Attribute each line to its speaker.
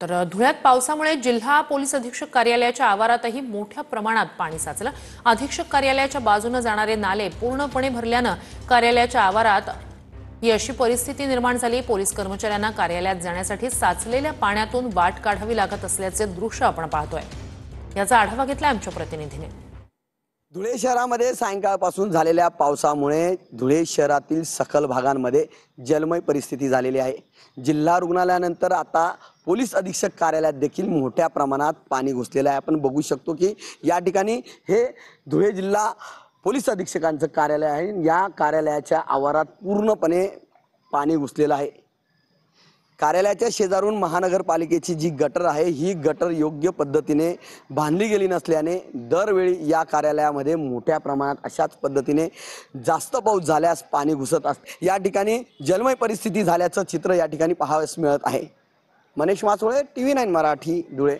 Speaker 1: तर धुळ्यात पावसामुळे जिल्हा पोलीस अधीक्षक कार्यालयाच्या आवारातही मोठ्या प्रमाणात पाणी साचलं। अधीक्षक कार्यालयाच्या बाजूने जाणारे नाले पूर्णपणे भरल्याने कार्यालयाच्या आवारात ही अशी परिस्थिती निर्माण झाली। पोलीस कर्मचाऱ्यांना कार्यालयात जाण्यासाठी साचलेल्या पाण्यातून वाट काढावी लागत असल्याचे दृश्य आपण पाहतोय। याचा आढावा घेतला आमच्या प्रतिनिधीने।
Speaker 2: धुळे शहरामध्ये सायंकाळपासून झालेल्या पावसामुळे धुळे शहरातील सखल भागांमध्ये जलमय परिस्थिती झालेली आहे। जिल्हा रुग्णालयानंतर आता पोलीस अधीक्षक कार्यालयात देखील मोठ्या प्रमाणात पाणी घुसलेलं आहे। आपण बघू शकतो की या ठिकाणी हे धुळे जिल्हा पोलीस अधीक्षकांचं कार्यालय आहे। या कार्यालयाच्या आवारात पूर्णपणे पाणी घुसलेलं आहे। कार्यालयाच्या शेजारून महानगरपालिकेची जी गटर आहे ही गटर योग्य पद्धतीने बांधली गेली नसल्याने दरवेळी या कार्यालयामध्ये मोठ्या प्रमाणात अशाच पद्धतीने जास्त पाऊस झाल्यास पाणी घुसत असते। या ठिकाणी जलमय परिस्थिती झाल्याचं चित्र या ठिकाणी पाहावयास मिळत आहे। मनीष मासोळे, TV9 मराठी, धुळे।